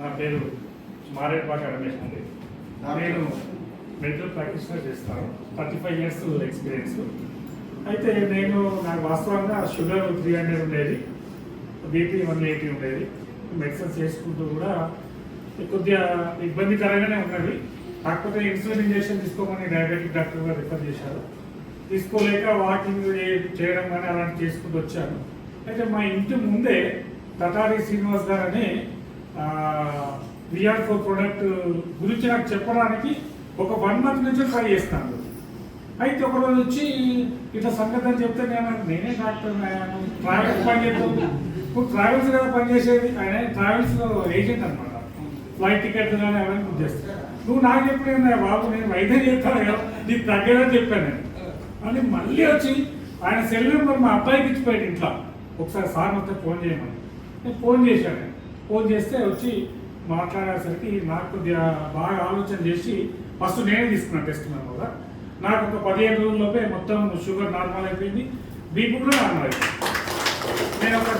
నా పేరు మారేడుపాక రమేష్ అండి. నేను మెడికల్ ప్రాక్టీషనర్ చేస్తాను. 35 years ఎక్స్పీరియన్స్. అయితే నాకు వాస్తవంగా షుగర్ 300 ఉండేది, బీపీ 180 ఉండేది. మెడిసిన్స్ చేసుకుంటూ కూడా కొద్దిగా ఇబ్బందికరంగానే ఉన్నది. కాకపోతే ఇన్సులిన్ ఇంజెక్షన్ తీసుకోమని డయాబెటిక్ డాక్టర్ గారు రిఫర్ చేశారు. తీసుకోలేక వాకింగ్ చేయడం కానీ అలాంటి చేసుకుంటూ వచ్చాను. అయితే మా ఇంటి ముందే తటారి శ్రీనివాస్ గారు అని VR4 ప్రోడక్ట్ గురించి నాకు చెప్పడానికి ఒక 1 month నుంచి ట్రై చేస్తాను. అయితే ఒకరోజు వచ్చి ఇట్లా సంగతి అని చెప్తే నేనే డాక్టర్, ట్రావెల్స్ పని చేస్తాను. ఇప్పుడు ట్రావెల్స్ కదా పనిచేసేది, ఆయన ట్రావెల్స్లో ఏజెంట్ అనమాట. ఫ్లైట్ టికెట్ కానీ అవన్నీ బుక్ చేస్తాను. నువ్వు నాకు చెప్పలేదు బాబు, నేను వైద్యం చేస్తాను కదా, నీకు తగ్గదని చెప్పాను నేను అని. మళ్ళీ వచ్చి ఆయన సెల్ నెంబర్ మా అబ్బాయికి ఇచ్చిపోయాడు ఇంట్లో. ఒకసారి సార్ మొత్తం ఫోన్ చేయమని నేను ఫోన్ చేశాను. ఫోన్ చేస్తే వచ్చి మాట్లాడేసరికి నాకు కొద్దిగా బాగా ఆలోచన చేసి ఫస్ట్ నేనే తీసుకున్నాను టెస్ట్ కూడా. నాకు ఒక 15 రోజుల్లోపే మొత్తం షుగర్ నార్మల్ అయిపోయింది, బీపీ కూడా నార్మల్ అయిపోయింది. నేను ఒక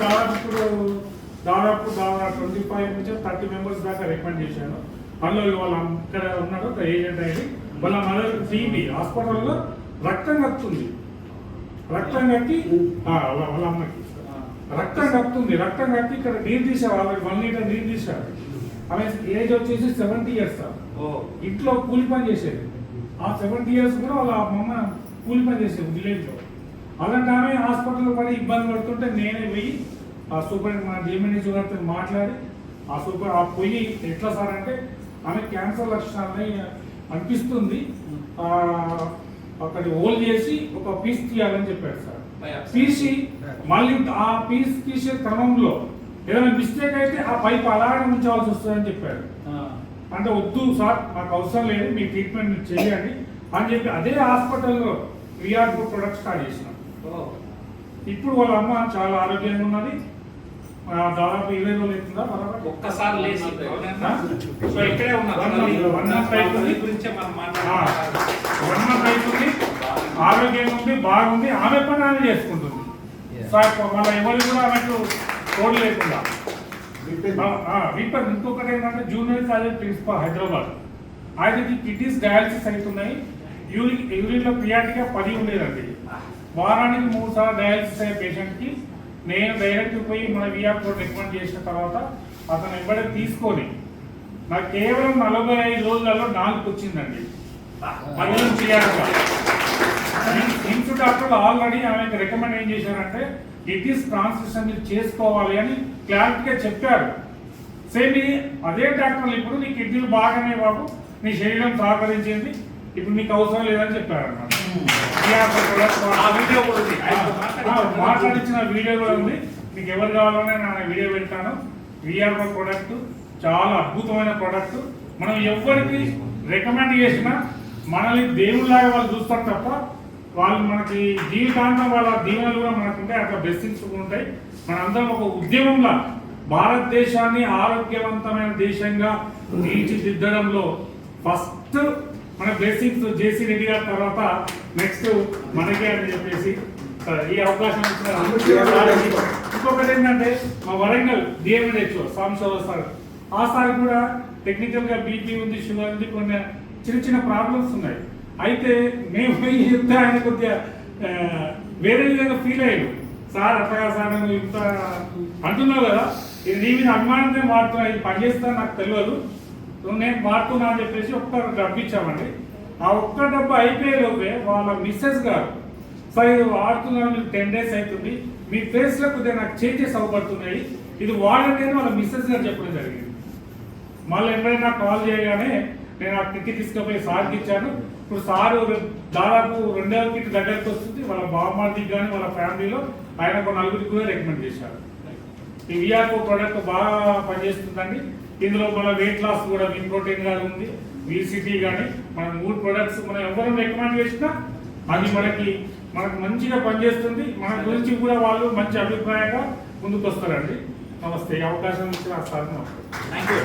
దాదాపు 25 నుంచి 30 members దాకా రికమెండ్ చేశాను. అందులో వాళ్ళ ఇక్కడ ఉన్నాడు ఒక ఏజెంట్ అయ్యి, వాళ్ళ మదర్ టీబీ హాస్పిటల్లో రక్తం కక్కుతుంది. రక్తం కక్కి వాళ్ళ అమ్మకి రక్తం కక్కుతుంది. రక్తం కక్కి ఇక్కడ నీరు తీసారు, వాళ్ళకి 1 liter నీరు తీశారు. ఆమె ఏజ్ వచ్చేసి 70 years. ఇంట్లో కూలి పని చేసేది. ఆ 70 years కూడా వాళ్ళ అమ్మ కూలి పని చేసేది విలేజ్లో. అలాంటి ఆమె హాస్పిటల్లో పడి ఇబ్బంది పడుతుంటే నేనే పోయి ఆ సూపర్ మన డిఎంఎన్హెచ్ గారితో మాట్లాడి ఆ పొయ్యి ఎట్లా సార్ అంటే ఆమె క్యాన్సర్ లక్షణాలని అనిపిస్తుంది, అక్కడి హోల్ చేసి ఒక పీస్ తీయాలని చెప్పాడు సార్. తీసి మళ్ళీ ఆ పీస్ తీసే క్రమంలో ఏదైనా మిస్టేక్ అయితే ఆ పైప్ అలాగే ఉంచాల్సి వస్తుందని చెప్పాడు. అంటే వద్దు సార్, మాకు అవసరం లేదు, మీ ట్రీట్మెంట్ చేయండి అని చెప్పి అదే హాస్పిటల్లో VR4 ప్రొడక్ట్ స్టార్ట్ చేసినాం. ఇప్పుడు వాళ్ళ అమ్మ చాలా ఆరోగ్యంగా ఉన్నది. దాదాపు 20 రోజులు అవుతుందా ఒక్కసారి లేచి ఇక్కడే ఆరోగ్యంగా ఉంది, బాగుంది. ఆమె పని ఆమె చేసుకుంటుంది సార్. మళ్ళీ ఎవరు కూడా ఆమెకు తోడు లేకుండా. ఇంకొకటి ఏంటంటే జూనియర్ కాలేజ్ ప్రిన్సిపల్ హైదరాబాద్, ఆయనకి కిడ్నీస్ డయాలసిస్ అవుతున్నాయి. యూరిన్లో క్రియాటిగా 10 ఉండేదండి. వారానికి 3 సార్లు డయాలసిస్ అయ్యే పేషెంట్కి నేను డైరెక్ట్ పోయి మన VR4 రికమెండ్ చేసిన తర్వాత అతను వెంబడే తీసుకొని నాకు కేవలం 45 రోజులలో 4 వచ్చిందండి. మధ్యలో చేయాలి. ఇన్స్టిట్యూట్ డాక్టర్లు ఆల్రెడీ ఆమెకు రికమెండ్ ఏం చేశారంటే కిడ్నీస్ ట్రాన్స్ఫ్యూషన్ మీరు చేసుకోవాలి అని క్లారిటీగా చెప్పారు. సేమ్ అదే డాక్టర్లు ఇప్పుడు నీ కిడ్నీలు బాగానే బాబు, నీ శరీరం సహకరించింది, ఇప్పుడు నీకు అవసరం లేదని చెప్పారు అన్నమాట. మాట్లాడించిన వీడియో కూడా ఉంది, మీకు ఎవరు కావాలనే నా వీడియో పెడతాను. VR4 ప్రోడక్ట్ చాలా అద్భుతమైన ప్రోడక్ట్. మనం ఎవరికి రికమెండ్ చేసినా మనల్ని దేవుళ్ళలాగా వాళ్ళు చూస్తారు తప్ప వాళ్ళు మనకి జీవితాంతం వాళ్ళ దీవెనలు కూడా మనకుంటాయి, అట్లా బ్లెస్సింగ్స్ ఉంటాయి. మనందరం ఒక ఉద్యమంలో భారతదేశాన్ని ఆరోగ్యవంతమైన దేశంగా తీర్చిదిద్దడంలో ఫస్ట్ మన బ్లెస్సింగ్స్ జేసీ రెడ్డి గారి తర్వాత నెక్స్ట్ మనకే అని చెప్పేసి ఈ అవకాశం ఇచ్చిన. ఇంకొకటి ఏంటంటే మా వరంగల్ డిఎంఎన్హెచ్ సాంబశివరావు సార్, ఆ సార్ కూడా టెక్నికల్గా బీపీ ఉంది, షుగర్ ఉంది, కొన్ని చిన్న ప్రాబ్లమ్స్ ఉన్నాయి. అయితే మేము పోయి చెప్తే ఆయన కొద్దిగా వేరే విధంగా ఫీల్ అయ్యాడు. సార్ అట్టగా సార్ నువ్వు ఇంత అంటున్నావు కదా, ఇది నీ మీద అభిమానంతో వాడుతున్నా, ఇది పనిచేస్తా నాకు తెలియదు, నేను వాడుతున్నా అని చెప్పేసి ఒక్క డబ్బు ఇచ్చామండి. ఆ ఒక్క డబ్బు అయిపోయేలోపే వాళ్ళ మిస్సెస్ గారు, సార్ ఇది వాడుతున్నాను మీకు 10 days అవుతుంది, మీ ఫేస్లో కొద్దిగా నాకు చేంజెస్ అవ్వబడుతున్నాయి, ఇది వాడండి అని వాళ్ళ మిస్సెస్ గారు చెప్పడం జరిగింది. మళ్ళీ ఎప్పుడైనా కాల్ చేయగానే నేను ఆ కిట్ తీసుకుపోయి సార్కి ఇచ్చాను. ఇప్పుడు సారు దాదాపు 2వ కిట్ దగ్గరికి వస్తుంది. వాళ్ళ బామ్మర్దికి కానీ వాళ్ళ ఫ్యామిలీలో ఆయన ఒక 4 కూడా రికమెండ్ చేశారు. ఈ VR4 ప్రోడక్ట్ బాగా పనిచేస్తుందండి. ఇందులో మన వెయిట్ లాస్ కూడా విన్ ప్రోటీన్ కానీ ఉంది, VCT కానీ, మన 3 ప్రొడక్ట్స్ మనం ఎవరు రికమెండ్ చేసినా అది మనకు మంచిగా పనిచేస్తుంది. మన గురించి కూడా వాళ్ళు మంచి అభిప్రాయంగా ముందుకు వస్తారండి. నమస్తే, అవకాశం ఇచ్చిన సార్ నమస్తే. Thank you.